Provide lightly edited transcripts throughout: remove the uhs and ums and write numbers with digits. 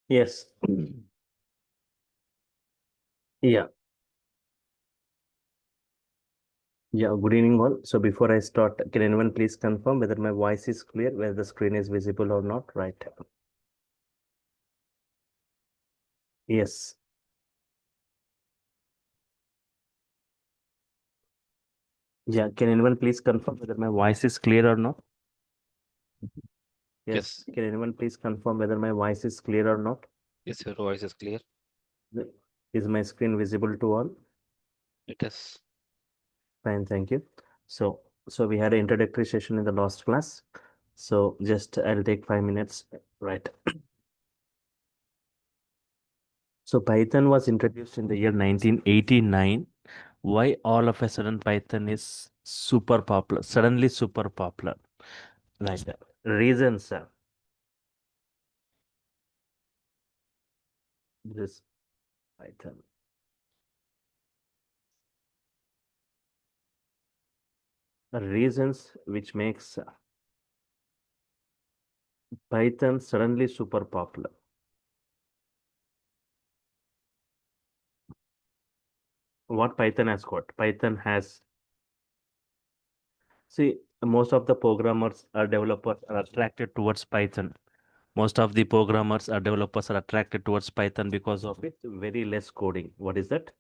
Yes. Yeah. Yeah. Good evening, all. So before I start, can anyone please confirm whether my voice is clear, whether the screen is visible or not? Right. Yes. Yeah. Can anyone please confirm whether my voice is clear or not? Yes. Yes, Can anyone please confirm whether my voice is clear or not? yes, your voice is clear. Is my screen visible to all? It is. Fine. Thank you. So, so we had an introductory session in the last class. So just I'll take 5 minutes. Right. So Python was introduced in the year 1989. Why all of a sudden Python is super popular, suddenly super popular? Like reasons, this Python. Reasons which makes Python suddenly super popular. What Python has got? Python has, see, most of the programmers or developers are attracted towards Python. Most of the programmers or developers are attracted towards Python because of its very less coding. What is that?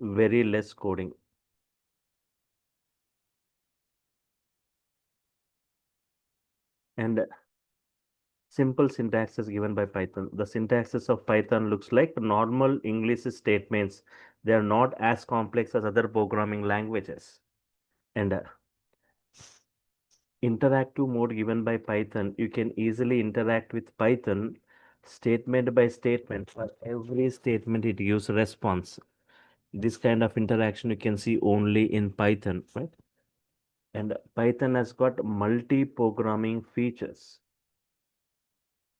Very less coding. And simple syntax is given by Python. The syntaxes of Python looks like normal English statements. They are not as complex as other programming languages. And interactive mode given by Python, you can easily interact with Python statement by statement. For every statement, it gives response. This kind of interaction you can see only in Python, right? And Python has got multi-programming features.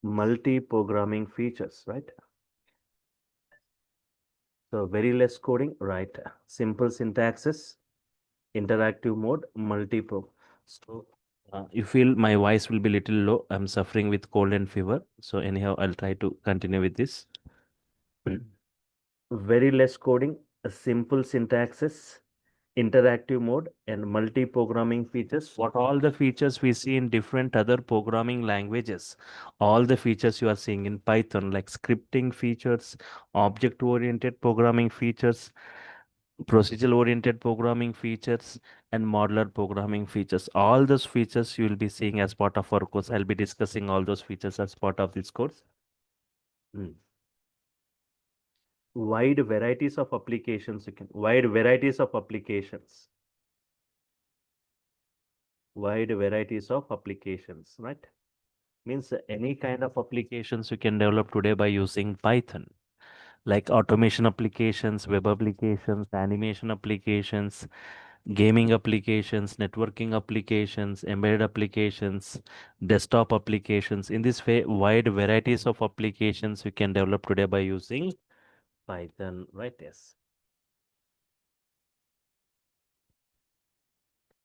Multi-programming features, right? So very less coding, right? Simple syntaxes, interactive mode, multi-pro. So you feel my voice will be little low. I'm suffering with cold and fever. So anyhow, I'll try to continue with this. Very less coding, a simple syntaxes, interactive mode, and multi-programming features. What all the features we see in different other programming languages, all the features you are seeing in Python, like scripting features, object-oriented programming features, procedural oriented programming features, and modular programming features. All those features you will be seeing as part of our course. I'll be discussing all those features as part of this course. Mm. Wide varieties of applications you can wide varieties of applications wide varieties of applications, right? Means any kind of applications you can develop today by using Python, like automation applications, web applications, animation applications, gaming applications, networking applications, embedded applications, desktop applications. In this way, wide varieties of applications you can develop today by using Python, right? Yes.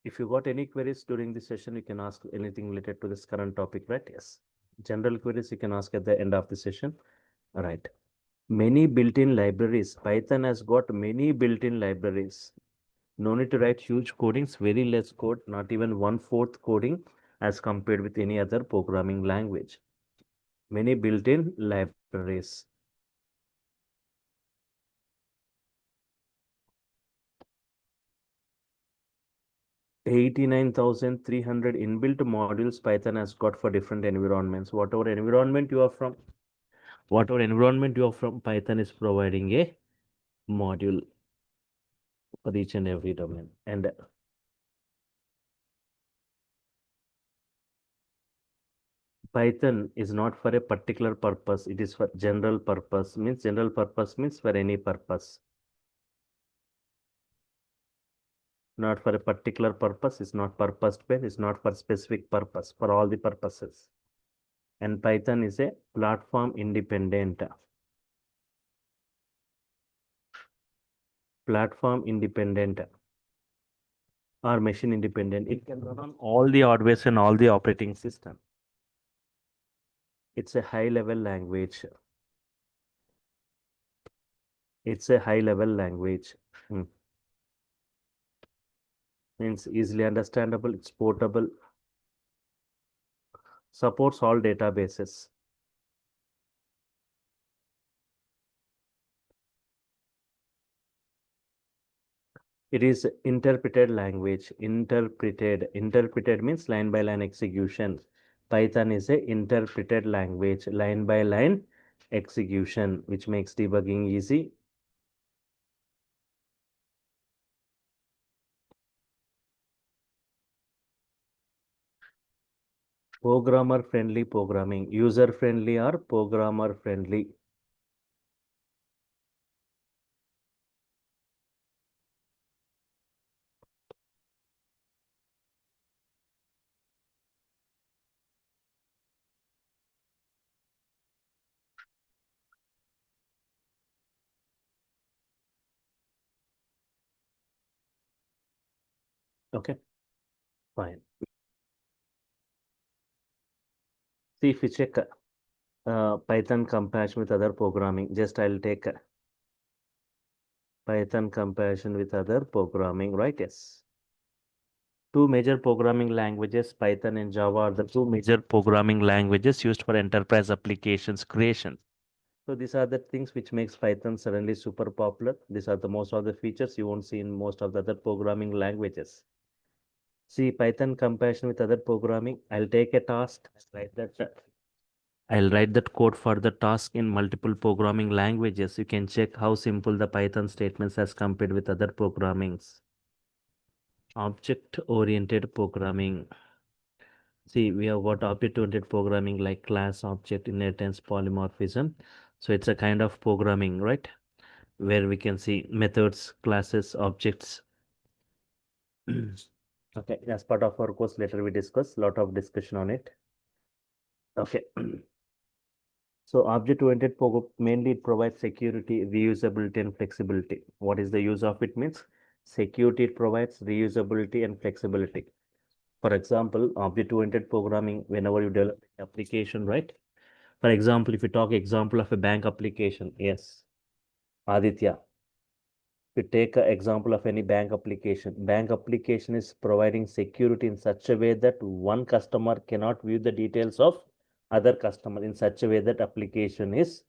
If you got any queries during this session, you can ask anything related to this current topic, right? Yes. General queries you can ask at the end of the session. All right. Many built-in libraries. Python has got many built-in libraries. No need to write huge codings, very less code, not even one-fourth coding as compared with any other programming language. Many built-in libraries. 89,300 inbuilt modules Python has got for different environments. Whatever environment you are from, Python is providing a module for each and every domain. And Python is not for a particular purpose. It is for general purpose. Means general purpose means for any purpose. Not for a particular purpose. It's not purpose based. It's not for specific purpose. For all the purposes. And Python is a platform independent. Platform independent or machine independent. It can run on all the hardware and all the operating system. It's a high level language. It's a high level language. Mm. Means easily understandable, it's portable, supports all databases. It is interpreted language. Interpreted means line by line execution. Python is a interpreted language, line by line execution, which makes debugging easy. Programmer friendly programming, user friendly or programmer friendly. Okay, fine. See if we check Python comparison with other programming. Just I'll take Python comparison with other programming, right? Yes. Two major programming languages, Python and Java, are the two major programming languages used for enterprise applications creation. So these are the things which makes Python suddenly super popular. These are the most of the features you won't see in most of the other programming languages. See Python comparison with other programming. I'll take a task, I'll write that code for the task in multiple programming languages. You can check how simple the Python statements as compared with other programmings. Object-oriented programming. See, we have got object-oriented programming like class, object, inheritance, polymorphism. So it's a kind of programming, right? Where we can see methods, classes, objects. Okay, as part of our course, later we discuss, lot of discussion on it. Okay. So object-oriented program mainly it provides security, reusability, and flexibility. What is the use of it means? Security it provides reusability and flexibility. For example, object-oriented programming, whenever you develop an application, right? For example, if you talk example of a bank application, yes, Aditya, if you take an example of any bank application is providing security in such a way that one customer cannot view the details of other customer in such a way that application is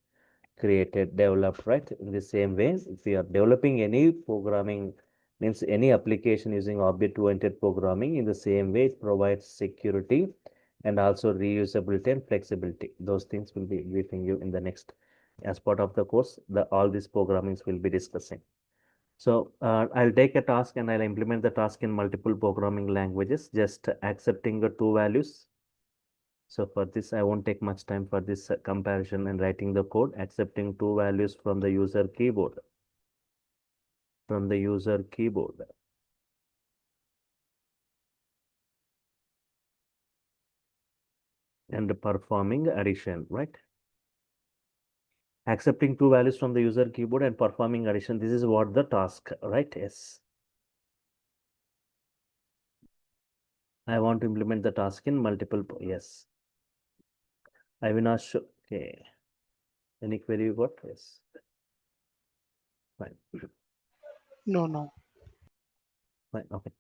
created, developed, right? In the same way, if we are developing any programming, means any application using object-oriented programming, in the same way, it provides security and also reusability and flexibility. Those things will be briefing you in the next, as part of the course, all these programmings will be discussing. So I'll take a task and I'll implement the task in multiple programming languages, just accepting the two values. So for this, I won't take much time for this comparison and writing the code, accepting two values from the user keyboard. From the user keyboard and performing addition, right? Accepting two values from the user keyboard and performing addition. This is what the task, right? Yes. I want to implement the task in multiple. Yes. I will not show. Okay. Any query you got? Yes. Fine. No, no. Fine. Okay.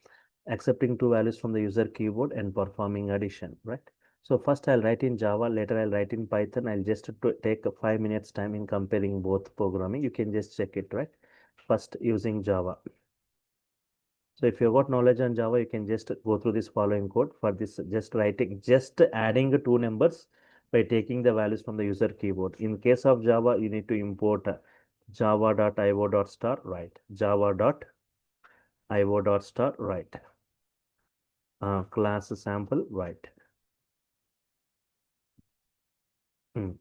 Accepting two values from the user keyboard and performing addition, right? So first I'll write in Java, later I'll write in Python. I'll just take a 5 minutes time in comparing both programming. You can just check it, right? First using Java. So if you've got knowledge on Java, you can just go through this following code. For this, just adding two numbers by taking the values from the user keyboard. In case of Java, you need to import java.io.star, right? Java.io.star, right? Class sample, right? Mm.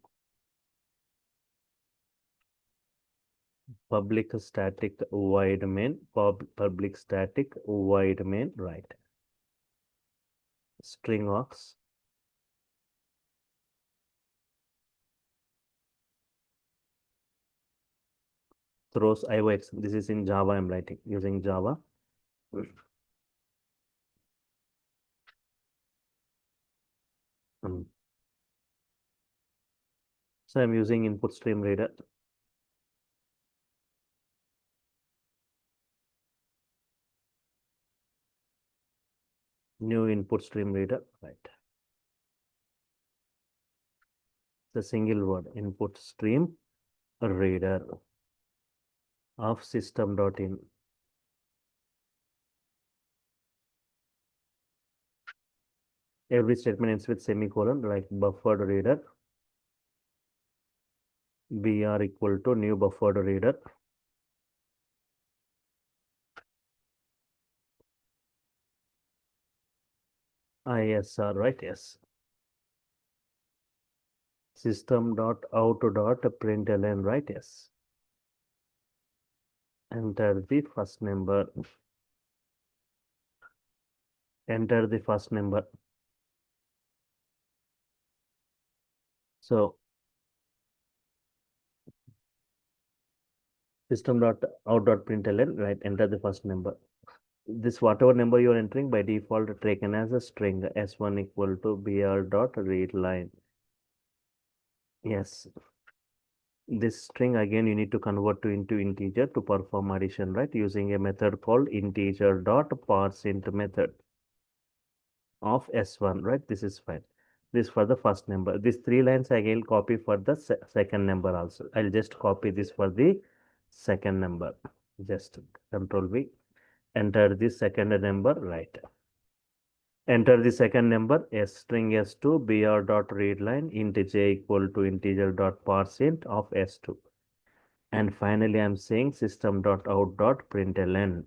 Public static void main, public static void main, right? String aux, throws iox. This is in Java. I'm writing using Java. Mm. So I'm using input stream reader. new input stream reader, right? The single word input stream reader of system.in. Every statement ends with semicolon, like buffered reader, br equal to new buffered reader. ISR, right? Yes. System.out.println, right? Yes. Enter the first number. Enter the first number. So system.out.println, right? Enter the first number. This whatever number you are entering by default taken as a string s1 equal to br dot read line. Yes. This string again you need to convert to into integer to perform addition, right? Using a method called integer dot parseInt method of s1, right? This is fine. This for the first number. These 3 lines again copy for the second number also. I'll just copy this for the second number. Just control V. Enter the second number, right? Enter the second number s string s2 br dot read line int j equal to integer dot parseInt of s2. And finally, I'm saying system.out.println.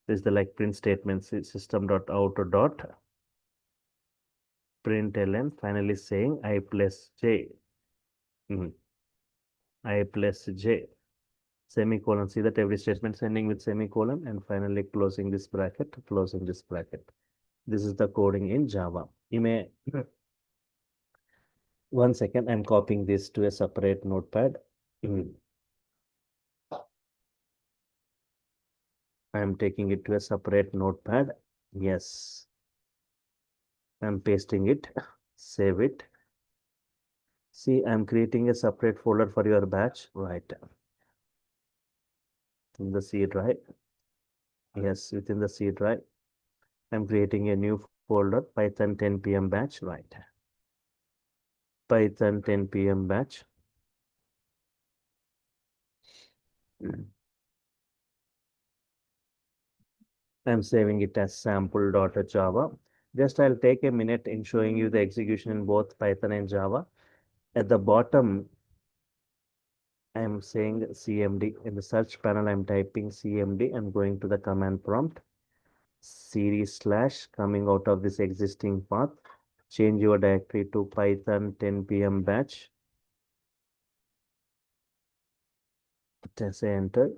This is the like print statement. System.out.println. Finally saying I plus j. I plus j. Semicolon. See that every statement ending with semicolon and finally closing this bracket, closing this bracket. This is the coding in Java. You may 1 second. I'm copying this to a separate notepad. I'm taking it to a separate notepad. Yes. I'm pasting it. Save it. See, I'm creating a separate folder for your batch, right? In the C drive. Yes, within the C drive. I'm creating a new folder, Python 10 p.m. batch, right? Python 10 p.m. batch. I'm saving it as sample.java. Just I'll take a minute in showing you the execution in both Python and Java. At the bottom, I'm saying CMD. In the search panel, I'm typing CMD. I'm going to the command prompt. // coming out of this existing path. Change your directory to Python 10 p.m. batch. Say enter.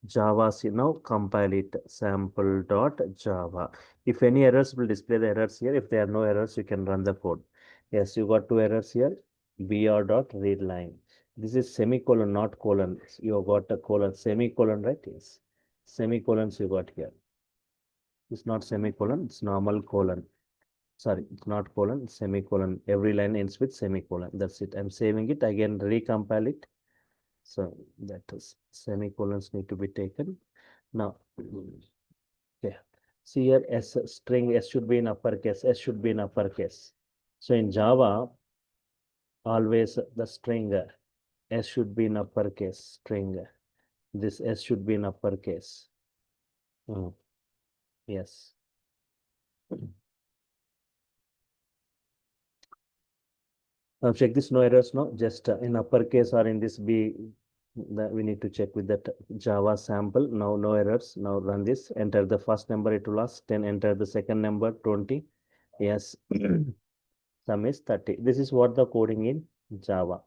Java, see now compile it sample.java. If any errors will display the errors here. If there are no errors, you can run the code. Yes, you got 2 errors here. br.readline. This is semicolon, not colon. You got a colon, semicolon, right? Yes. Semicolons you got here. It's not semicolon, it's normal colon. Sorry, it's not colon, it's semicolon. Every line ends with semicolon. That's it. I'm saving it. Again, recompile it. So that is semicolons need to be taken. Now, okay. See here, S string S should be in uppercase. S should be in uppercase. So in Java, always the string S should be in uppercase. String. This S should be in uppercase. Yes. Now check this, no errors, no, just in uppercase or in this B, that we need to check with that Java sample. Now no errors. Now run this, enter the first number, it will ask, then enter the second number, 20. Yes, sum is 30. This is what the coding in Java.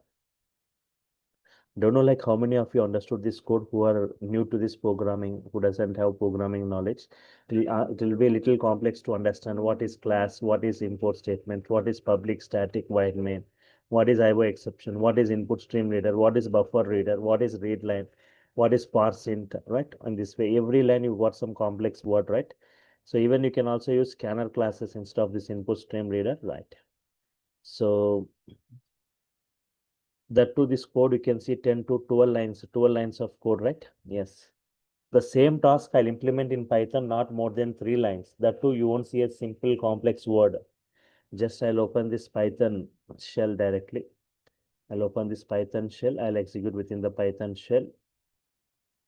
Don't know like how many of you understood this code who are new to this programming, who doesn't have programming knowledge. It will be a little complex to understand what is class, what is import statement, what is public static void main, what is IO exception, what is input stream reader, what is buffer reader, what is read line, what is parseInt, right? And this way, every line you got some complex word, right? So even you can also use scanner classes instead of this input stream reader, right? So that to this code, you can see 10 to 12 lines of code, right? Yes. The same task I'll implement in Python, not more than 3 lines. That too, you won't see a simple complex word. Just I'll open this Python shell directly. I'll open this Python shell. I'll execute within the Python shell.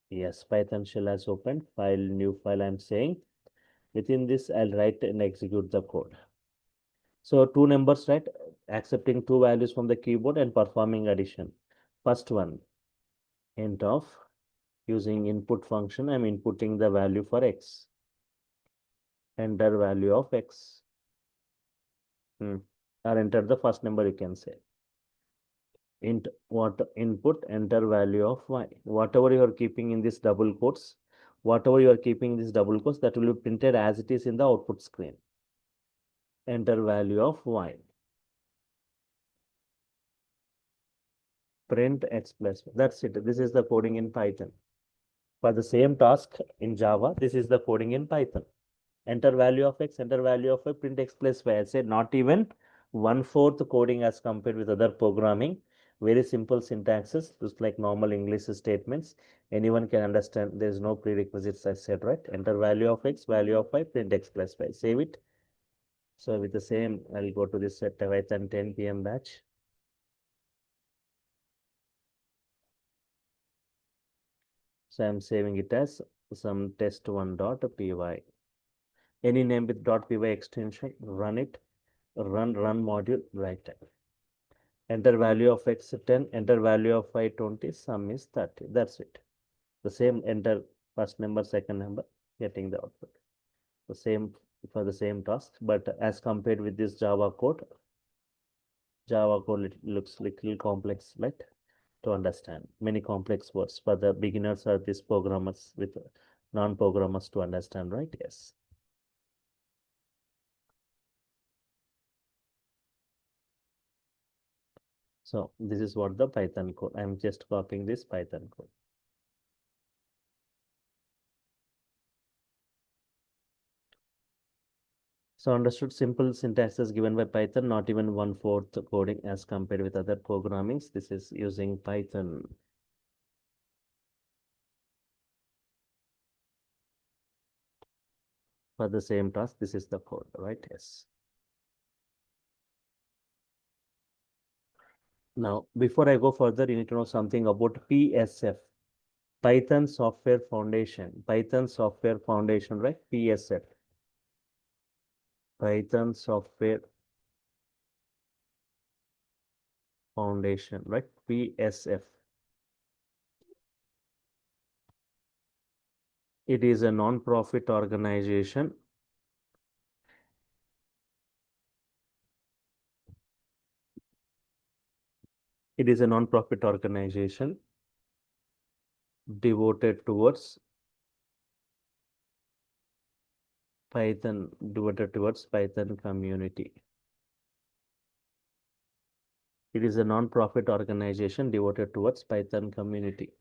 Yes, Python shell has opened. File, new file, I'm saying. Within this, I'll write and execute the code. So two numbers, right? Accepting two values from the keyboard and performing addition. First one, int of, using input function, I'm inputting the value for x. Enter value of x. Or enter the first number, you can say. Int what input, enter value of y. Whatever you are keeping in this double quotes, that will be printed as it is in the output screen. Enter value of y. Print x plus y. That's it. This is the coding in Python. For the same task in Java, this is the coding in Python. Enter value of x, enter value of y, print x plus y. I said not even 1/4 coding as compared with other programming. Very simple syntaxes, just like normal English statements. Anyone can understand. There is no prerequisites, I said, right? Enter value of x, value of y, print x plus y. Save it. So with the same, I'll go to this at Python 10 p.m. batch. So I'm saving it as some test1.py. Any name with .py extension, run it, run module, right time. Enter value of x 10, enter value of y 20, sum is 30. That's it. The same, enter first number, second number, getting the output. The same for the same task, but as compared with this Java code looks little complex, right? To understand many complex words for the beginners or these programmers with non-programmers to understand, right? Yes. So this is what the Python code. I'm just copying this Python code. So understood, simple syntax is given by Python, not even 1/4 coding as compared with other programmings. This is using Python. For the same task, this is the code, right? Yes. Now, before I go further, you need to know something about PSF, Python Software Foundation. Python Software Foundation, right? PSF. Python Software Foundation, right? PSF. It is a non-profit organization. It is a non-profit organization devoted towards Python community. It is a non-profit organization devoted towards Python community.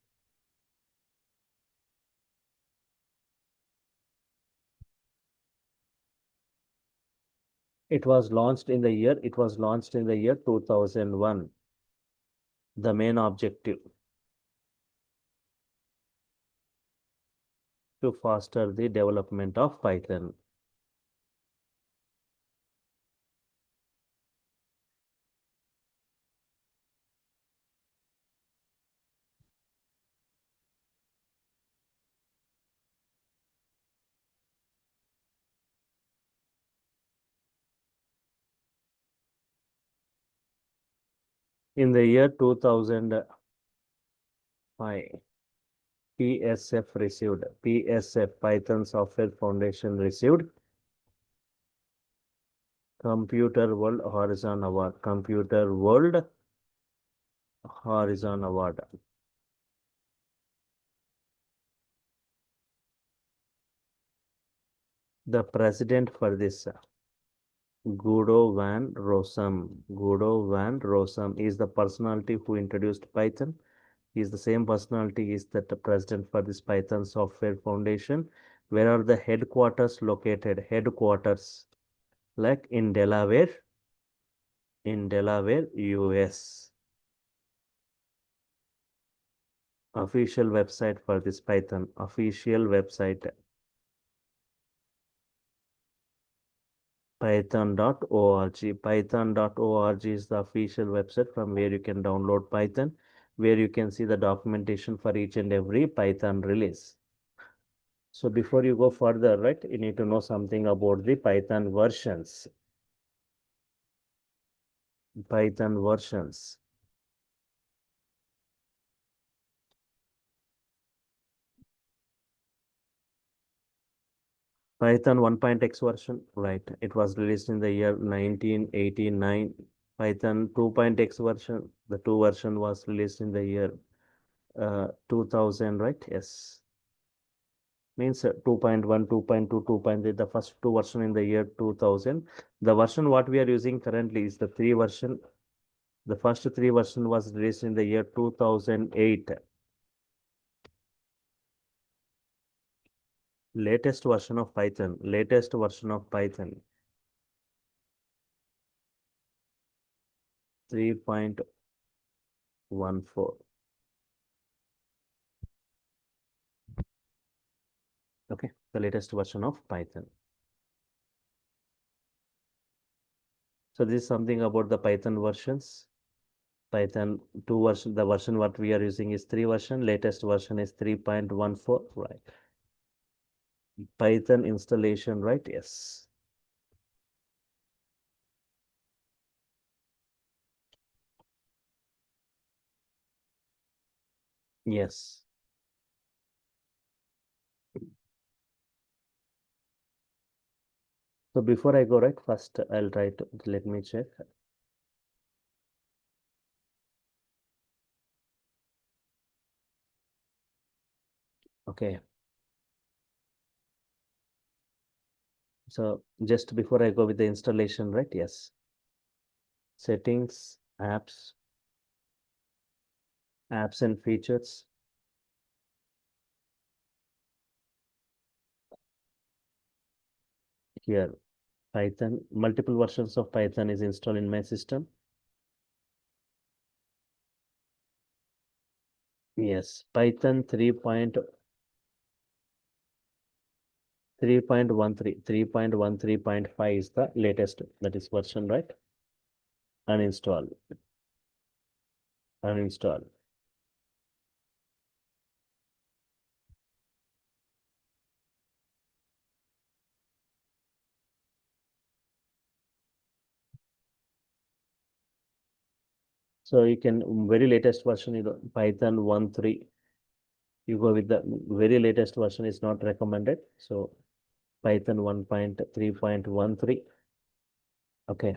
It was launched in the year 2001. The main objective to foster the development of Python. In the year 2005, PSF, Python Software Foundation received Computer World Horizon Award. Computer World Horizon Award. The president for this, Guido van Rossum. Guido van Rossum is the personality who introduced Python. He is the same personality is the president for this Python Software Foundation. Where are the headquarters located? Headquarters, like in Delaware, US. official website for this Python, official website python.org. Python.org is the official website from where you can download Python, where you can see the documentation for each and every Python release. So before you go further, right, you need to know something about the Python versions. Python versions. Python 1.x version, right? It was released in the year 1989. Python 2.x version, the 2 version was released in the year 2000, right? Yes. Means 2.1, 2.2, 2.3, the first 2 version in the year 2000. The version what we are using currently is the 3 version. The first 3 version was released in the year 2008. Latest version of Python, 3.14. Okay, the latest version of Python. So this is something about the Python versions. Python 2 version, the version what we are using is 3 version, latest version is 3.14, right? Python installation, right? Yes. Yes. So before I go, right, first I'll try to, let me check. Okay. So just before I go with the installation, right? Yes. Settings, apps and features. Here, Python, multiple versions of Python is installed in my system. Yes, Python 3.13.5 is the latest, that is version, right? Uninstall, uninstall. So you can, very latest version, Python 1.3. You go with the very latest version is not recommended. So Python 1.3.13. Okay.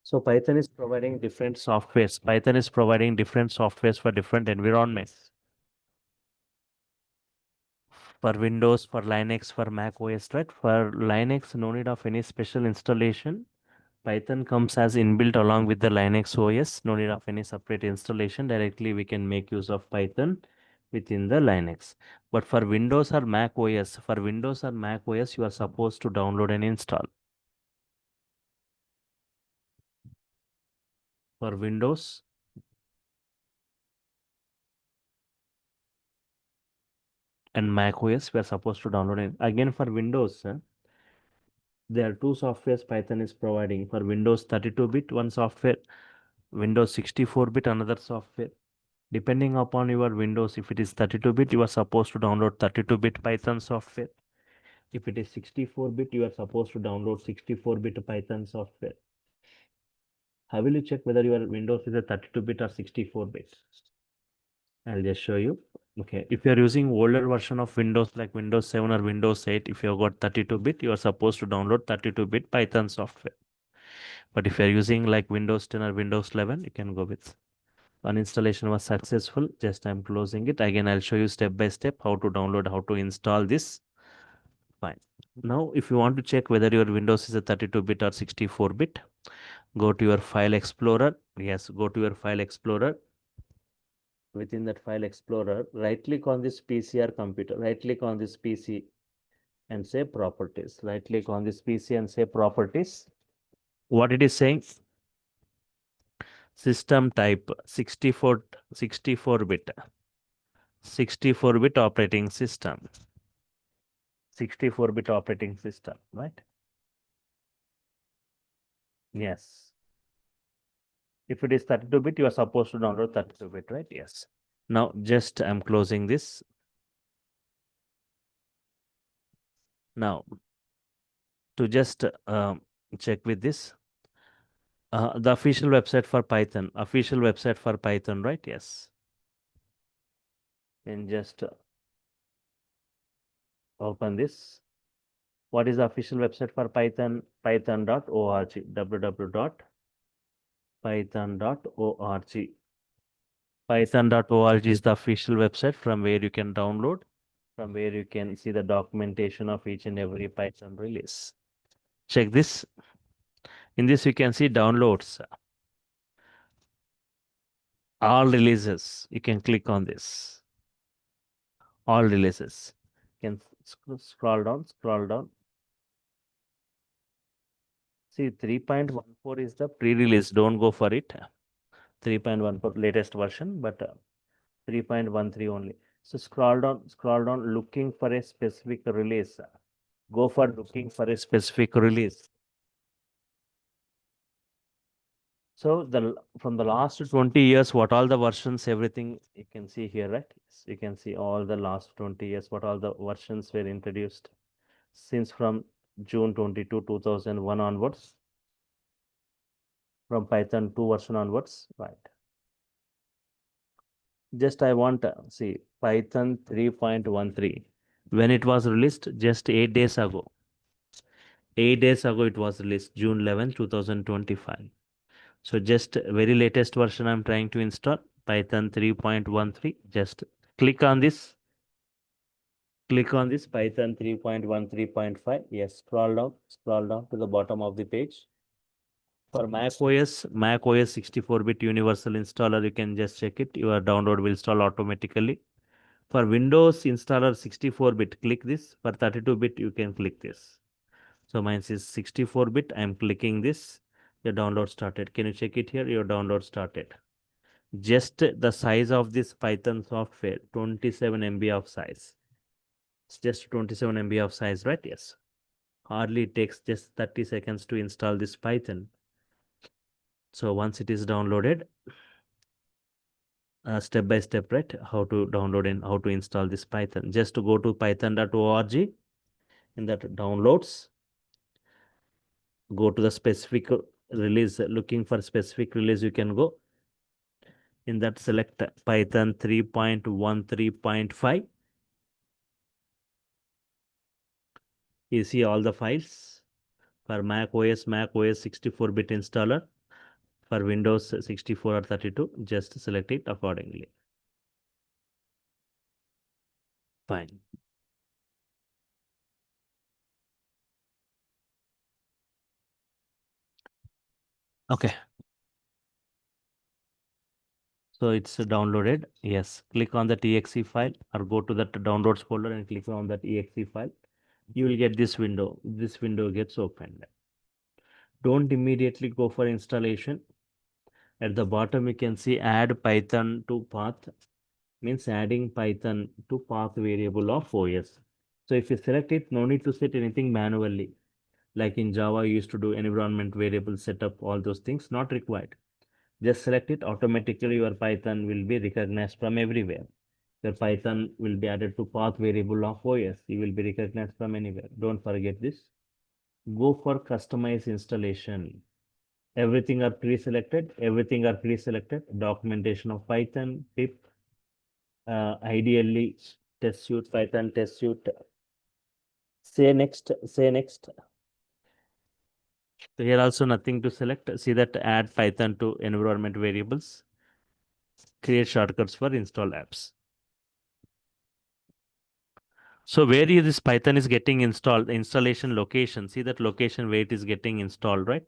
So Python is providing different softwares. Python is providing different softwares for different environments. For Windows, for Linux, for Mac OS, right? For Linux, no need of any special installation. Python comes as inbuilt along with the Linux OS. No need of any separate installation. Directly we can make use of Python within the Linux. But for Windows or Mac OS, you are supposed to download and install. For Windows and Mac OS, we are supposed to download it. Again, for Windows, there are two softwares Python is providing. For Windows 32-bit, one software, Windows 64-bit, another software. Depending upon your Windows, if it is 32-bit, you are supposed to download 32-bit Python software. If it is 64-bit, you are supposed to download 64-bit Python software. How will you check whether your Windows is a 32-bit or 64-bit? I'll just show you. Okay, if you're using older version of Windows like Windows 7 or Windows 8, if you've got 32-bit, you are supposed to download 32-bit Python software. But if you're using like Windows 10 or Windows 11, you can go with one installation was successful. Just I'm closing it. Again, I'll show you step by step how to download, how to install this. Fine. Now, if you want to check whether your Windows is a 32-bit or 64-bit, go to your File Explorer. Yes, go to your File Explorer. Within that File Explorer, right click on this PC or computer. Right click on this PC and say Properties. Right click on this PC and say Properties. What it is saying? System type 64-bit. 64-bit operating system. 64-bit operating system, right? Yes. If it is 32-bit, you are supposed to download 32-bit, right? Yes. Now, just I'm closing this. Now, to just check with this, the official website for Python, right? Yes. And just open this. What is the official website for Python? Python.org, www.python.org. Python.org is the official website from where you can download, from where you can see the documentation of each and every Python release. Check this. In this, you can see downloads, all releases. You can click on this. All releases. You can scroll down. See, 3.14 is the pre-release. Don't go for it. 3.14 latest version, but 3.13 only. So scroll down, looking for a specific release. Go for looking for a specific release. So from the last 20 years, what all the versions, everything you can see here, right? Yes, you can see all the last 20 years, what all the versions were introduced since from June 22, 2001 onwards, from Python 2 version onwards, right? Just I want to see Python 3.13. When it was released, just 8 days ago. 8 days ago, it was released, June 11, 2025. So just very latest version I'm trying to install, Python 3.13. Just click on this. Click on this Python 3.13.5. Yes, scroll down to the bottom of the page. For Mac OS 64-bit universal installer, you can just check it. Your download will install automatically. For Windows installer 64-bit, click this. For 32-bit, you can click this. So mine is 64-bit. I'm clicking this. Your download started. Can you check it here? Your download started. Just the size of this Python software, 27 MB of size. It's just 27 MB of size, right? Yes. Hardly takes just 30 seconds to install this Python. So once it is downloaded, step by step, right? How to download and how to install this Python. Just to go to python.org. In that downloads, go to the specific release. Looking for specific release, you can go. In that, select Python 3.13.5. You see all the files. For Mac OS 64-bit installer. For Windows 64 or 32, just select it accordingly. Fine. Okay. So it's downloaded. Yes. Click on the exe file or go to that downloads folder and click on that exe file. You will get this window. This window gets opened. Don't immediately go for installation. At the bottom, you can see add Python to path, means adding Python to path variable of OS. So if you select it, no need to set anything manually. Like in Java, you used to do environment variable setup, all those things, not required. Just select it, automatically your Python will be recognized from everywhere. Your Python will be added to path variable of OS. You will be recognized from anywhere. Don't forget this. Go for customize installation. Everything are pre-selected. Documentation of Python, pip, ideally test suite, Python test suite. Say next. So here also nothing to select. See that add Python to environment variables. Create shortcuts for install apps. So where is this Python is getting installed, installation location. See that location where it is getting installed, right?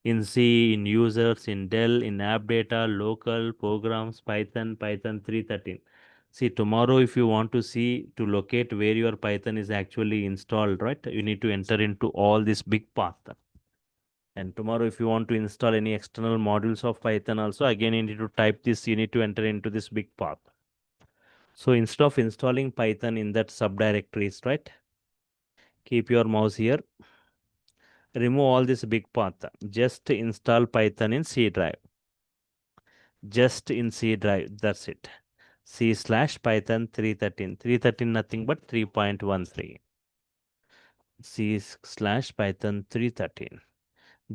In C, in users, in Dell, in app data, local, programs, Python 3.13. See, tomorrow if you want to see, to locate where your Python is actually installed, right? You need to enter into all this big path. And tomorrow if you want to install any external modules of Python also, again you need to type this, you need to enter into this big path. So instead of installing Python in that subdirectories, right? Keep your mouse here. Remove all this big path. Just install Python in C drive. Just in C drive. That's it. C slash Python 313. 313 nothing but 3.13. C slash Python 313.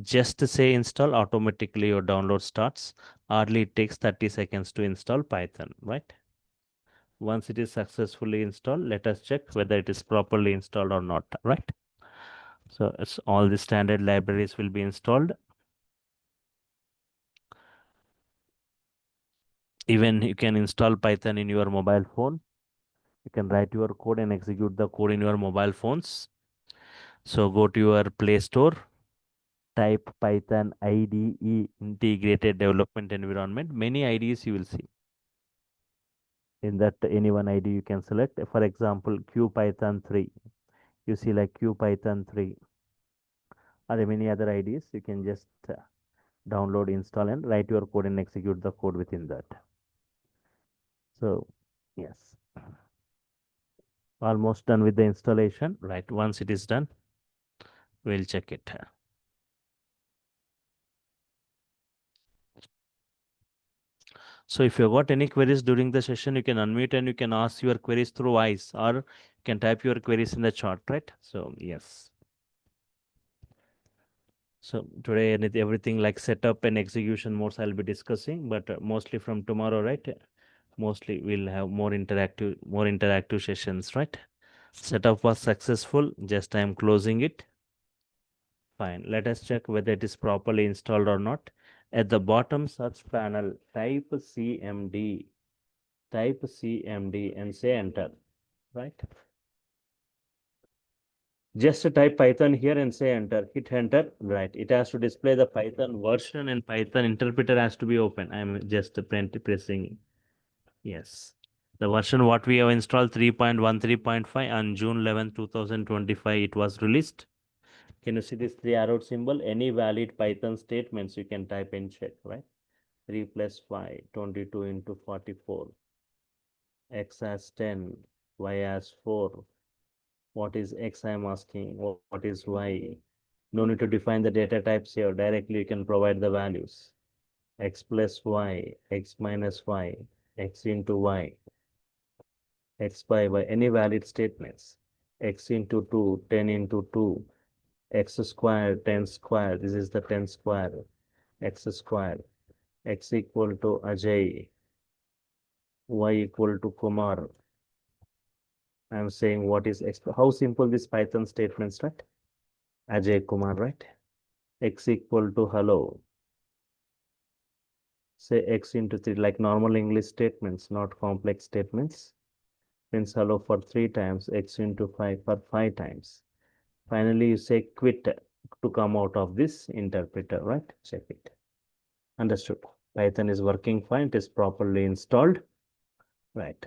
Just say install, automatically your download starts. Hardly it takes 30 seconds to install Python, right? Once it is successfully installed, let us check whether it is properly installed or not, right? So it's all the standard libraries will be installed. Even you can install Python in your mobile phone. You can write your code and execute the code in your mobile phones. So go to your Play Store, type Python IDE, Integrated Development Environment. Many IDEs you will see. In that any one ID you can select. For example, QPython 3. You see like QPython 3. Are there many other IDs? You can just download, install, and write your code and execute the code within that. So, yes, almost done with the installation. Right, once it is done, we'll check it. So if you got any queries during the session, you can unmute and you can ask your queries through voice, or you can type your queries in the chat, right? So, yes. So today everything like setup and execution modes I'll be discussing, but mostly from tomorrow, right? Mostly we'll have more interactive sessions, right? Setup was successful. Just I am closing it. Fine. Let us check whether it is properly installed or not. At the bottom search panel, type CMD. Type CMD and say enter. Right? Just type Python here and say enter. Hit enter. Right. It has to display the Python version and Python interpreter has to be open. I'm just pressing. Yes. The version what we have installed 3.13.5 on June 11, 2025, it was released. Can you see this three arrow symbol? Any valid Python statements you can type and check, right? 3 plus 5, 22 into 44. X as 10, Y as 4. What is X I'm asking? What is Y? No need to define the data types here. Directly you can provide the values. X plus Y, X minus Y, X into Y, X by Y. Any valid statements. X into 2, 10 into 2. X squared, 10 squared. This is the 10 square. X squared. X equal to Ajay. Y equal to Kumar. I'm saying what is X. How simple this Python statements, right? Ajay Kumar, right? X equal to hello. Say X into 3, like normal English statements, not complex statements. Means hello for 3 times, X into 5 for 5 times. Finally, you say quit to come out of this interpreter, right? Check it. Understood. Python is working fine. It is properly installed. Right.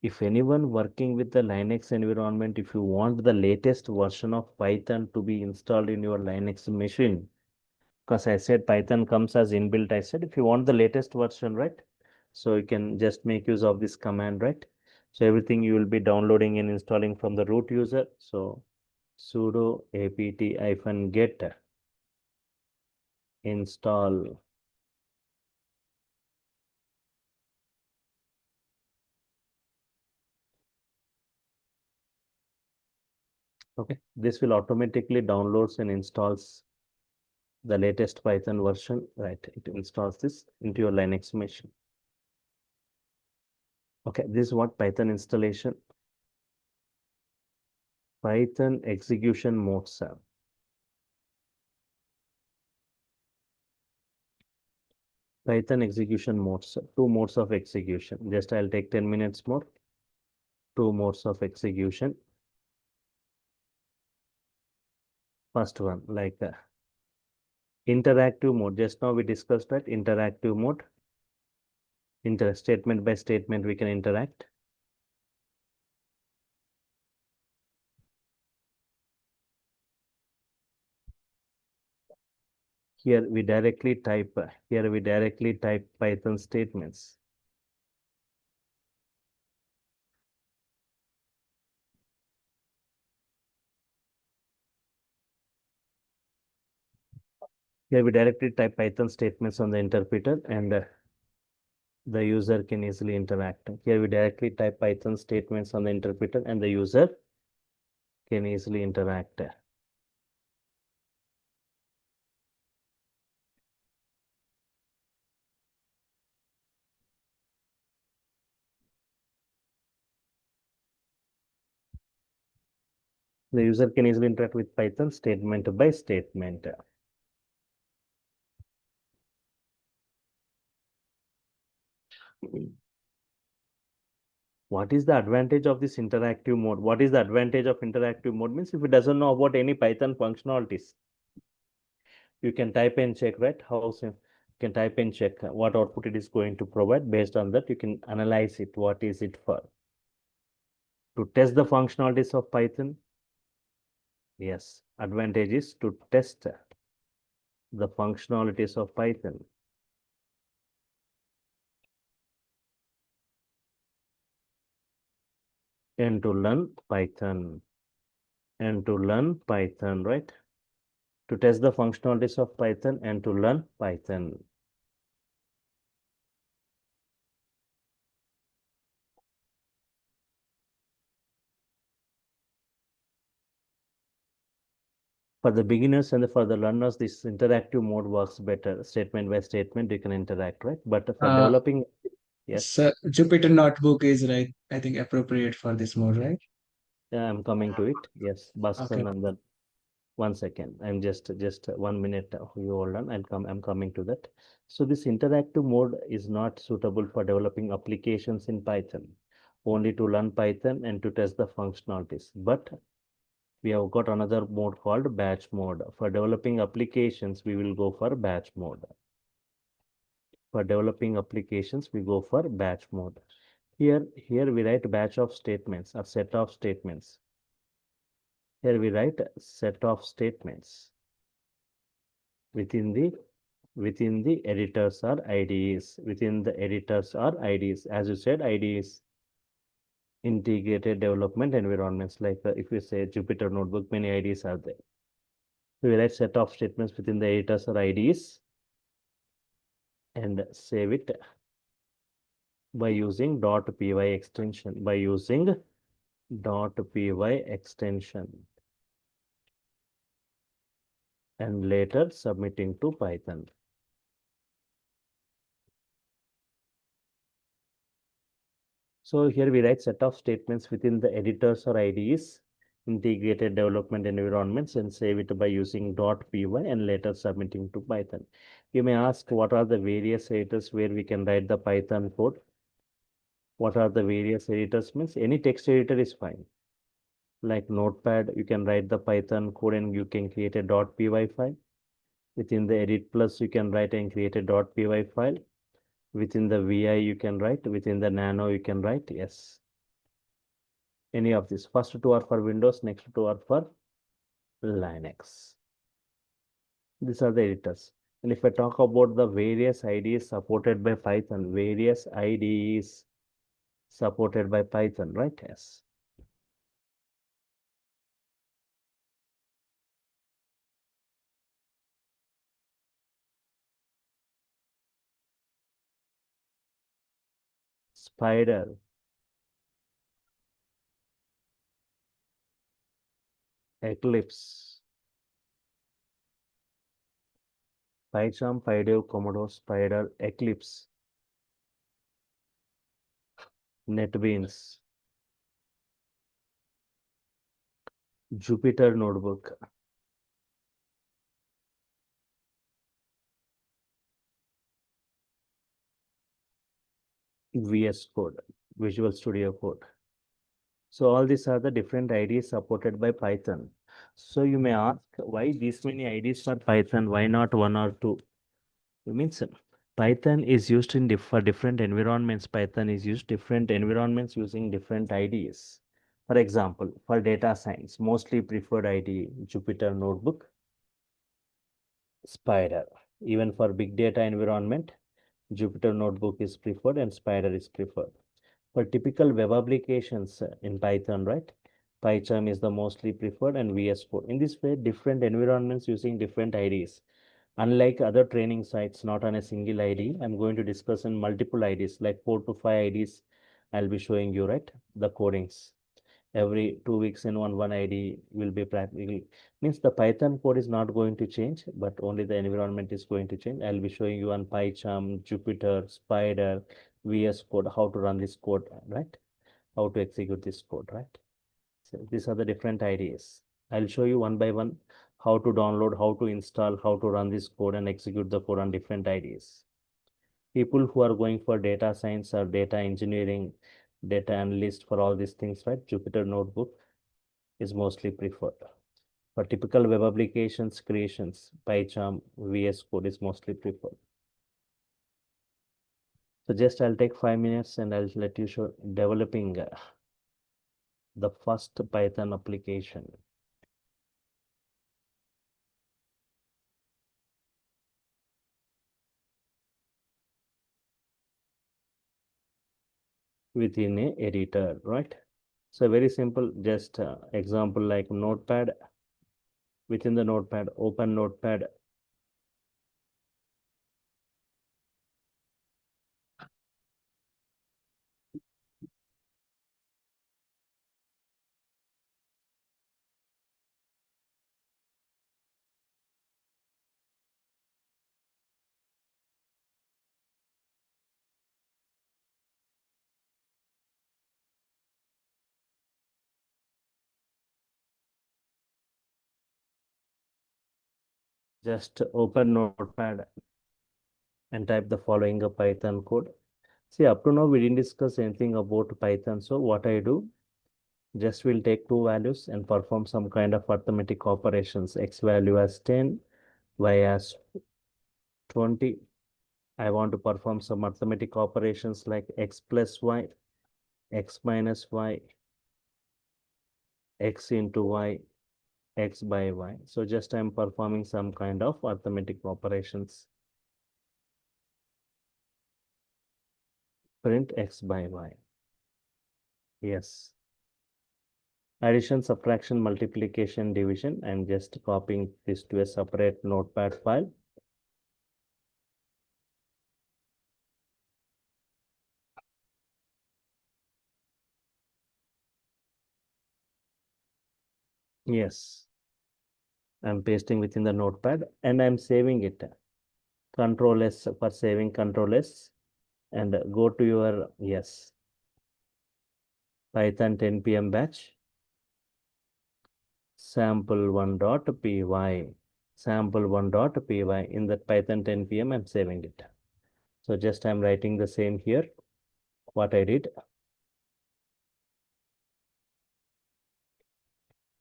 If anyone working with the Linux environment, if you want the latest version of Python to be installed in your Linux machine, because I said Python comes as inbuilt, I said if you want the latest version, right? So you can just make use of this command, right? So everything you will be downloading and installing from the root user. So sudo apt-get install. Okay, this will automatically downloads and installs the latest Python version, right? It installs this into your Linux machine. Okay, this is what Python installation. Python execution modes are. Python execution modes, two modes of execution. Just I'll take 10 minutes more. Two modes of execution. First one, like interactive mode. Just now we discussed that interactive mode. Statement by statement we can interact. Here we directly type Python statements. Here we directly type Python statements on the interpreter and the user can easily interact. Here we directly type Python statements on the interpreter and the user can easily interact. The user can easily interact with Python statement by statement. What is the advantage of this interactive mode? What is the advantage of interactive mode? Means if it doesn't know about any Python functionalities, you can type and check, right? You can type and check what output it is going to provide. Based on that, you can analyze it. What is it for? To test the functionalities of Python? Yes, advantage is to test the functionalities of Python. And to learn Python. And to learn Python, right? To test the functionalities of Python and to learn Python. For the beginners and for the learners, this interactive mode works better. Statement by statement, you can interact, right? But for Uh, developing, yes, so Jupyter Notebook is right, I think appropriate for this mode, right? I'm coming to it. Yes, Bhaskar Okay. Nandan. 1 second. I'm just 1 minute. You hold on. I'm coming to that. So this interactive mode is not suitable for developing applications in Python. Only to learn Python and to test the functionalities. But we have got another mode called batch mode. For developing applications, we will go for batch mode. For developing applications, we go for batch mode. Here we write batch of statements or set of statements. Here we write set of statements within the editors or IDEs. Within the editors or IDEs. As you said, IDEs integrated development environments. Like if you say Jupyter Notebook, many IDEs are there. So we write set of statements within the editors or IDEs and save it by using .py extension. By using .py extension and later submitting to Python. So here we write set of statements within the editors or IDEs, integrated development environments, and save it by using .py and later submitting to Python. You may ask what are the various editors where we can write the Python code. What are the various editors means any text editor is fine. Like Notepad, you can write the Python code and you can create a .py file. Within the Edit Plus, you can write and create a .py file. Within the VI, you can write. Within the Nano, you can write. Yes. Any of these. First two are for Windows, next two are for Linux. These are the editors. And if I talk about the various IDEs supported by Python, various IDEs supported by Python, right? Yes. Spider, Eclipse, PyCharm, PyDev, Commodore, Spider, Eclipse, NetBeans, Jupyter Notebook, VS Code, Visual Studio Code. So all these are the different IDs supported by Python. So you may ask why these many IDs for Python, why not one or two? It means Python is used in for different environments. Python is used different environments using different IDs. For example, for data science, mostly preferred IDE, Jupyter Notebook, Spider. Even for big data environment, Jupyter Notebook is preferred and Spider is preferred. For typical web applications in Python, right? PyCharm is the mostly preferred and VS Code. In this way, different environments using different IDs. Unlike other training sites, not on a single ID, I'm going to discuss in multiple IDs, like 4 to 5 IDs. I'll be showing you, right? The codings. Every 2 weeks in one ID will be practically, means the Python code is not going to change, but only the environment is going to change. I'll be showing you on PyCharm, Jupyter, Spider, VS Code, how to run this code, right? How to execute this code, right? So these are the different ideas. I'll show you one by one how to download, how to install, how to run this code and execute the code on different ideas. People who are going for data science or data engineering, data analyst, for all these things, right? Jupyter Notebook is mostly preferred. For typical web applications creations, PyCharm, VS Code is mostly preferred. So just I'll take 5 minutes and I'll let you show developing the first Python application. Within a editor, right? So very simple, just example like Notepad. Within the Notepad, open Notepad. Just open Notepad and type the following Python code. See, up to now we didn't discuss anything about Python. So what I do, just will take two values and perform some kind of arithmetic operations. X value as 10, Y as 20. I want to perform some arithmetic operations like X plus Y, X minus Y, X into Y, X by Y. So just I'm performing some kind of arithmetic operations. Print X by Y. Yes. Addition, subtraction, multiplication, division. I'm just copying this to a separate notepad file. Yes. I'm pasting within the notepad and I'm saving it. Control S for saving, Control S, and go to your, yes, Python 10 p.m. batch, sample1.py, sample1.py. In that Python 10 p.m. I'm saving it. So just I'm writing the same here, what I did.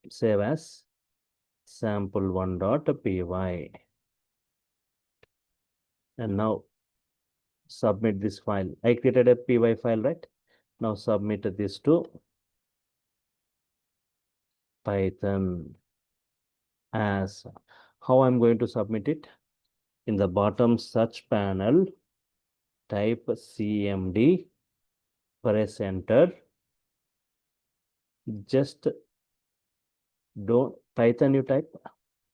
Save as sample1.py. And now submit this file. I created a py file, right? Now submit this to Python as. How I'm going to submit it? In the bottom search panel, type CMD, press enter. Just don't Python you type,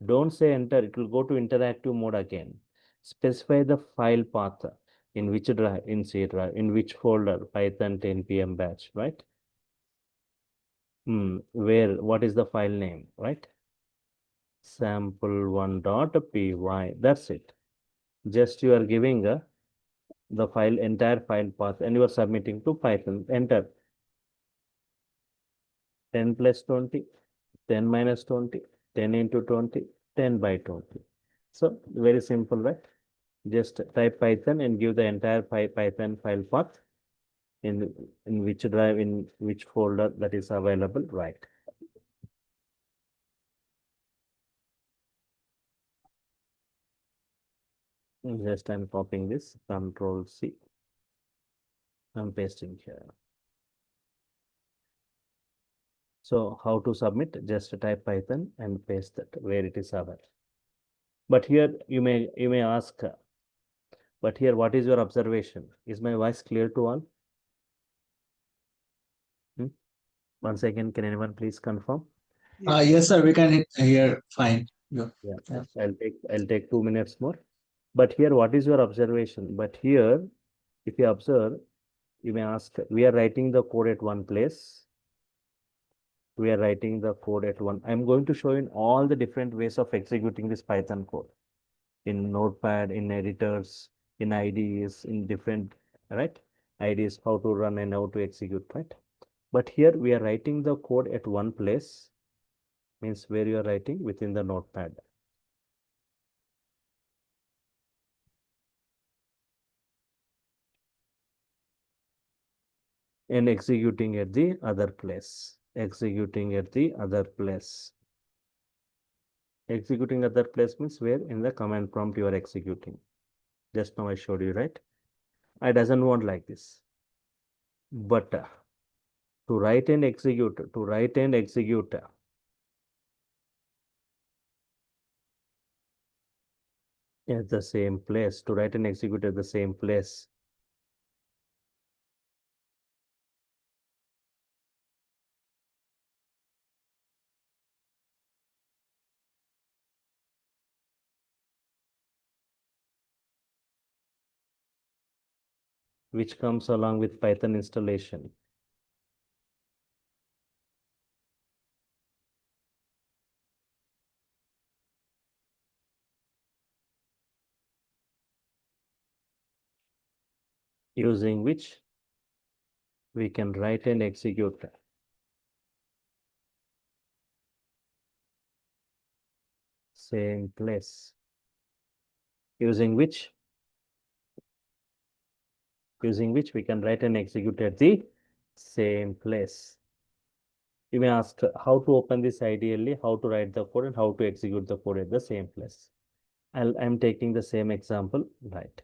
don't say enter, it will go to interactive mode again. Specify the file path, in which drive, in C drive, in which folder, Python 10 p.m. batch, right? Where, what is the file name, right? Sample1.py, that's it. Just you are giving the file, entire file path, and you are submitting to Python. Enter. 10 plus 20, 10 minus 20, 10 into 20, 10 by 20. So very simple, right? Just type Python and give the entire Python file path in which drive, in which folder that is available, right? Just I'm copying this, Control C. I'm pasting here. So how to submit? Just type Python and paste that where it is available. But here you may ask, but here what is your observation? Is my voice clear to all? Once again, can anyone please confirm? Yes, sir, we can hear fine. Go. Yeah, Yeah. yes, I'll take 2 minutes more. But here, what is your observation? But here, if you observe, you may ask, we are writing the code at one place. We are writing the code at one. I'm going to show you all the different ways of executing this Python code in Notepad, in editors, in IDEs, in different, right? IDEs, how to run and how to execute, right? But here we are writing the code at one place, means where you are writing within the Notepad. And executing at the other place. Executing at the other place. Executing other place means where in the command prompt you are executing. Just now I showed you, right? I doesn't want like this. But to write and execute, at the same place, to write and execute at the same place. Which comes along with Python installation. Using which we can write and execute same place. Using which we can write and execute at the same place. You may ask how to open this ideally, how to write the code and how to execute the code at the same place. I'm taking the same example, right?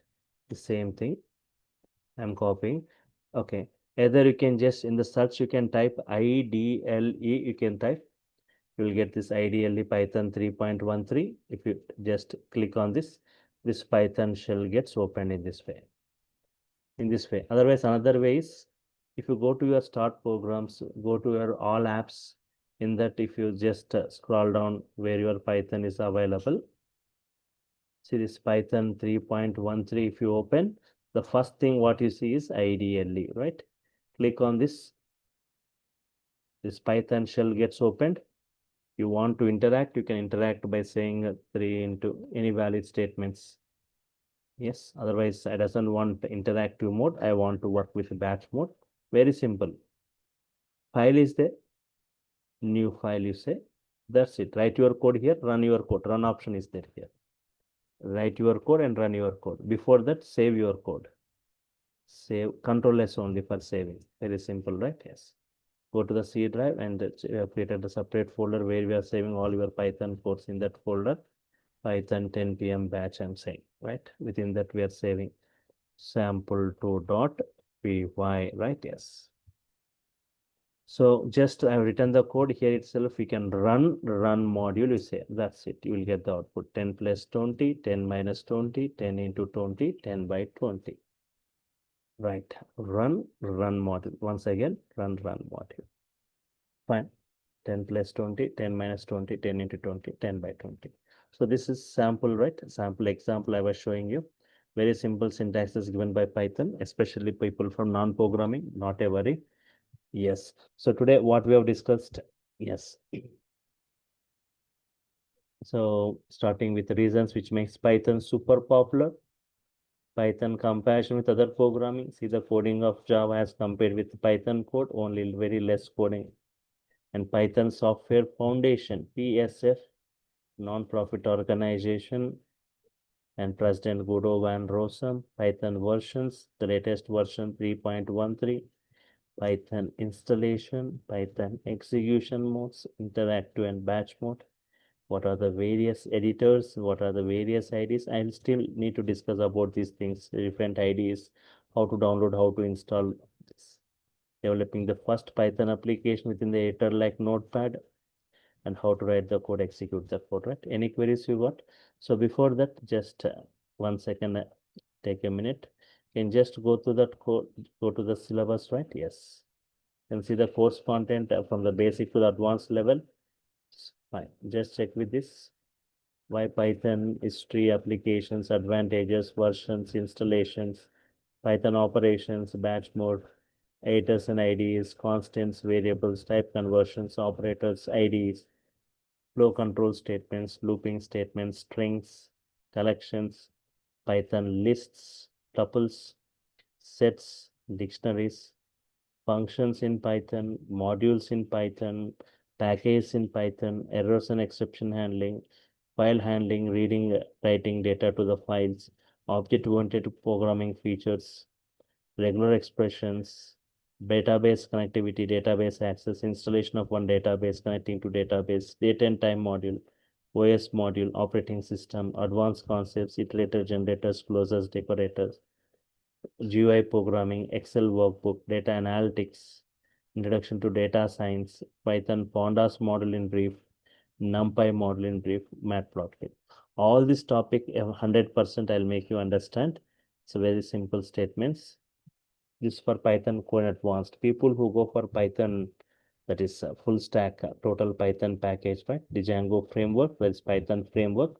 The same thing I'm copying. Okay. Either you can just in the search, you can type IDLE, you can type, you will get this IDLE Python 3.13. If you just click on this Python shell gets opened in this way. Otherwise, another way is if you go to your start programs, go to your all apps. In that, if you just scroll down where your Python is available, see this Python 3.13. If you open, the first thing what you see is IDLE, right? Click on this. This Python shell gets opened. You want to interact, you can interact by saying 3 into any valid statements. Yes, otherwise I doesn't want interactive mode. I want to work with batch mode. Very simple. File is there, new file you say. That's it. Write your code here, run your code. Run option is there here. Write your code and run your code. Before that, save your code. Save, control S only for saving. Very simple, right? Yes. Go to the C drive and created a separate folder where we are saving all your Python codes in that folder. Python 10 p.m. batch I'm saying, right? Within that we are saving sample2.py, right? Yes. So just I've written the code here itself. We can run module. You say that's it. You will get the output 10 plus 20, 10 minus 20, 10 into 20, 10 by 20. Right. Run module. Once again, run module. Fine. 10 plus 20, 10 minus 20, 10 into 20, 10 by 20. So this is sample, right? Sample example I was showing you. Very simple syntax is given by Python, especially people from non-programming, not a worry. Yes. So today what we have discussed, yes. So starting with the reasons which makes Python super popular. Python comparison with other programming. See the coding of Java as compared with Python code, only very less coding. And Python Software Foundation, PSF, non-profit organization, and President Guido van Rossum, Python versions, the latest version 3.13, Python installation, Python execution modes, interactive and batch mode. What are the various editors? What are the various IDs? I'll still need to discuss about these things, different IDs, how to download, how to install this. Developing the first Python application within the editor like Notepad, and how to write the code, execute the code, right? Any queries you got? So before that, just 1 second, take a minute. You can just go to that code, go to the syllabus, right? Yes. And see the course content from the basic to the advanced level. Fine. Just check with this. Why Python, history, applications, advantages, versions, installations, Python operations, batch mode, iters and IDs, constants, variables, type conversions, operators, IDs, flow control statements, looping statements, strings, collections, Python lists, tuples, sets, dictionaries, functions in Python, modules in Python, packages in Python, errors and exception handling, file handling, reading, writing data to the files, object-oriented programming features, regular expressions, database connectivity, database access, installation of one database connecting to database, date and time module, OS module, operating system, advanced concepts, iterator generators, closures, decorators, GUI programming, Excel workbook, data analytics, introduction to data science, Python pandas model in brief, NumPy model in brief, matplotlib. All this topic 100% I'll make you understand. It's a very simple statements. This for Python Core Advanced. People who go for Python, that is full stack, total Python package, right? The Django framework, that's Python framework.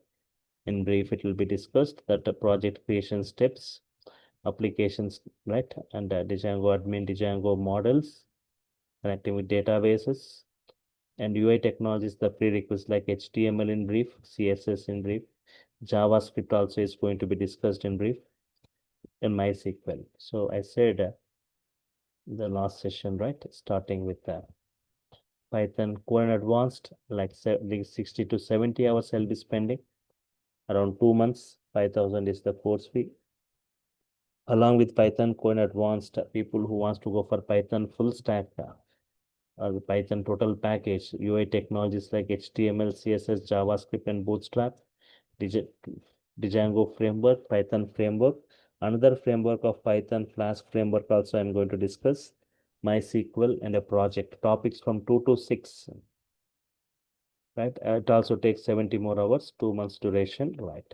In brief, it will be discussed that the project creation steps, applications, right? And Django admin, Django models, connecting with databases, and UI technologies, the prerequisites like HTML in brief, CSS in brief, JavaScript also is going to be discussed in brief, and MySQL. So I said the last session, right? Starting with Python Core and Advanced, like 60 to 70 hours I'll be spending, around 2 months. 5,000 is the course fee. Along with Python Core and Advanced, people who wants to go for Python full stack, the Python total package, UI technologies like HTML, CSS, JavaScript, and Bootstrap, Django framework, Python framework. Another framework of Python, Flask framework also I'm going to discuss, MySQL, and a project. Topics from 2 to 6, right? It also takes 70 more hours, 2 months duration, right?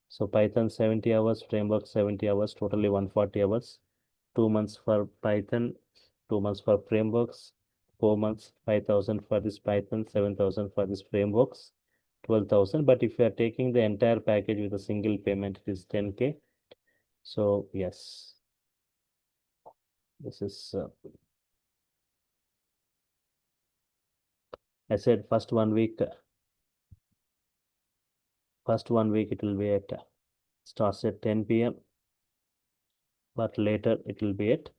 So Python 70 hours, framework 70 hours, totally 140 hours. 2 months for Python, 2 months for frameworks, 4 months, 5,000 for this Python, 7,000 for this frameworks, 12,000. But if you are taking the entire package with a single payment, it is 10K. So yes, this is, I said first 1 week, it will be at, starts at 10 p.m. But later it will be at,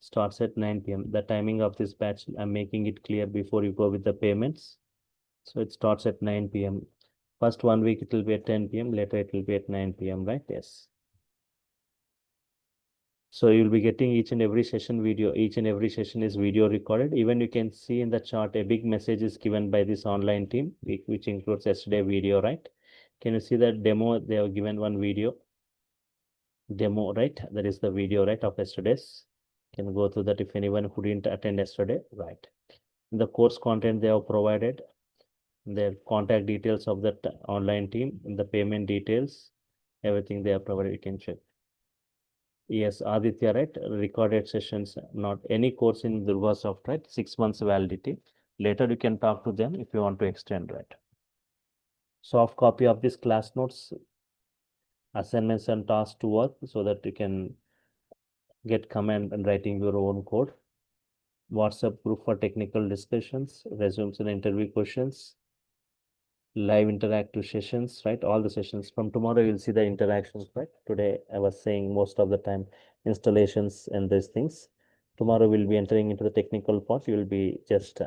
starts at 9 p.m. The timing of this batch, I'm making it clear before you go with the payments. So it starts at 9 p.m. First 1 week it will be at 10 p.m. Later it will be at 9 p.m. Right? Yes. So you'll be getting each and every session video. Each and every session is video recorded. Even you can see in the chart, a big message is given by this online team, which includes yesterday video, right? Can you see that demo? They have given one video demo, right? That is the video, right, of yesterday's. Can go through that if anyone who didn't attend yesterday, right? The course content they have provided, their contact details of that online team, the payment details, everything they have provided, you can check. Yes, Aditya, right? Recorded sessions, not any course in DurgaSoft, right? 6 months validity. Later you can talk to them if you want to extend, right? Soft copy of this class notes, assignments and tasks to work so that you can get comment and writing your own code. WhatsApp group for technical discussions, resumes and interview questions, live interactive sessions, right? All the sessions from tomorrow, you'll see the interactions, right? Today, I was saying most of the time installations and these things. Tomorrow, we'll be entering into the technical part. You'll be just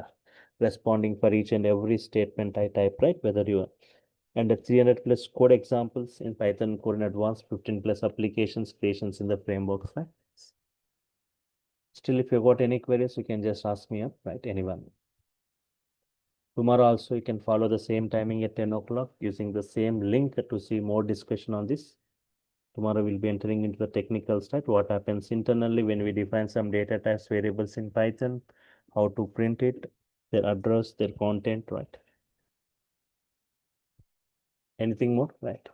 responding for each and every statement I type, right? Whether you and the 300 plus code examples in Python Core in Advanced, 15 plus applications creations in the frameworks, right? Still, if you got any queries, you can just ask me up, right? Anyone. Tomorrow also you can follow the same timing at 10 o'clock using the same link to see more discussion on this. Tomorrow we'll be entering into the technical side, what happens internally when we define some data types variables in Python, how to print it, their address, their content, right? Anything more, right?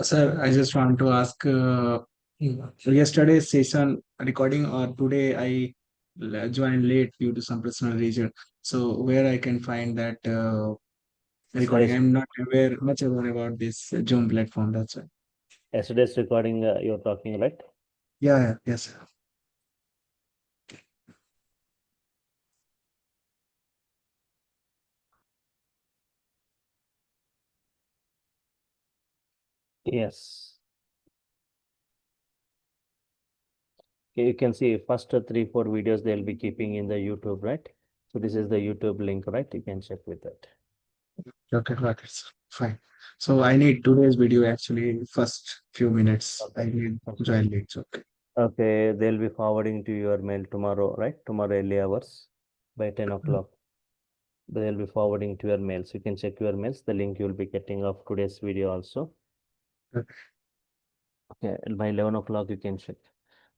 Sir, I just want to ask, yesterday's session recording or today I joined late due to some personal reason. So where I can find that recording. Yesterday's, I'm not much aware about this Zoom platform. That's why. yesterday's recording you're talking, right? Yeah, yes. Yes. Okay, you can see first 3, 4 videos they'll be keeping in the YouTube, right? So this is the YouTube link, right? You can check with that. Okay, got it. Fine. So I need today's video actually first few minutes. I Okay. need Okay. join links. Okay. Okay, they'll be forwarding to your mail tomorrow, right? Tomorrow early hours by 10 o'clock. They'll be forwarding to your mails. You can check your mails. The link you'll be getting of today's video also. Okay. Okay, by 11 o'clock you can check.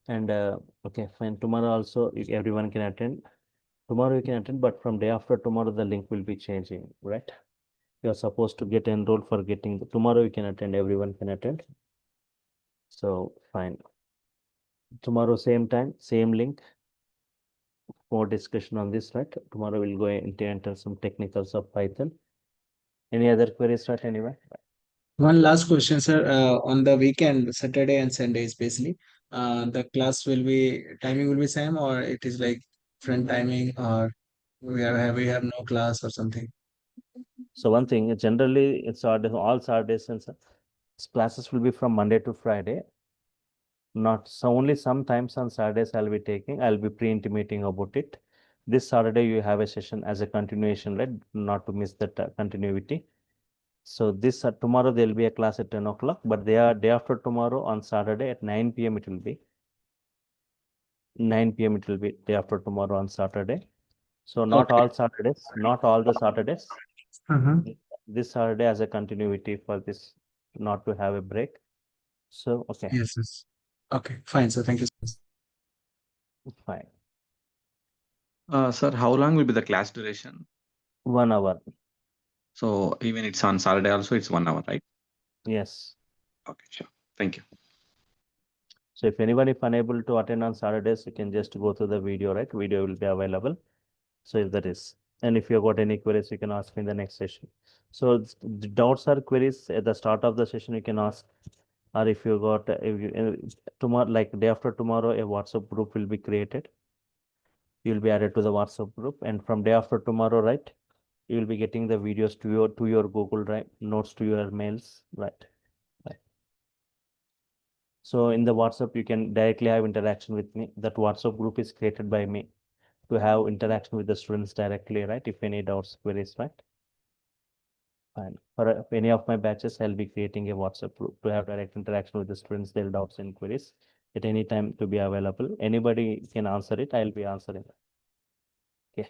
And okay, fine. Tomorrow also everyone can attend. Tomorrow you can attend, but from day after tomorrow the link will be changing, right? You are supposed to get enrolled for getting tomorrow you can attend. Everyone can attend. So fine. Tomorrow same time, same link. More discussion on this, right? Tomorrow we'll go into enter some technicals of Python. Any other queries, right? Anyway. One last question, sir. On the weekend, Saturday and Sunday especially, the class will be timing will be same, or it is like different timing, or we have no class or something. So one thing, generally it's all Saturdays and classes will be from Monday to Friday. Not so only sometimes on Saturdays I'll be taking, I'll be pre-intimating about it. This Saturday you have a session as a continuation, right? Not to miss that continuity. So this tomorrow there will be a class at 10 o'clock, but they are day after tomorrow on Saturday at 9 p.m. it will be. 9 p.m. it will be day after tomorrow on Saturday. So not Okay. all Saturdays, not all the Saturdays. Uh-huh. This Saturday as a continuity for this, not to have a break. So okay, Yes, yes. Okay, fine. So thank you so much. fine. Sir, how long will be the class duration? 1 hour. So even it's on Saturday also, it's 1 hour, right? Yes. Okay, sure. Thank you. So if anyone is unable to attend on Saturdays, you can just go through the video, right? Video will be available. So if that is, and if you got any queries, you can ask me in the next session. So the doubts or queries at the start of the session, you can ask, or if you got, if you, tomorrow, like day after tomorrow, a WhatsApp group will be created. You'll be added to the WhatsApp group, and from day after tomorrow, right? You will be getting the videos to your Google Drive, notes to your mails, right? Right. So in the WhatsApp, you can directly have interaction with me. That WhatsApp group is created by me to have interaction with the students directly, right? If any doubts, queries, right? Fine. For any of my batches, I'll be creating a WhatsApp group to have direct interaction with the students, their doubts and queries at any time to be available. Anybody can answer it. I'll be answering. Okay.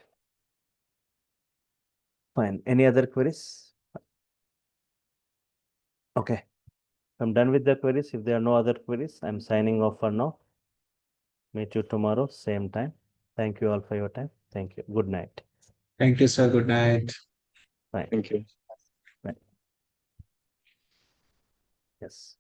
Fine. Any other queries? Okay. I'm done with the queries. If there are no other queries, I'm signing off for now. Meet you tomorrow, same time. Thank you all for your time. Thank you. Good night. Thank you, sir. Good night. Fine. Thank you. Right. Yes.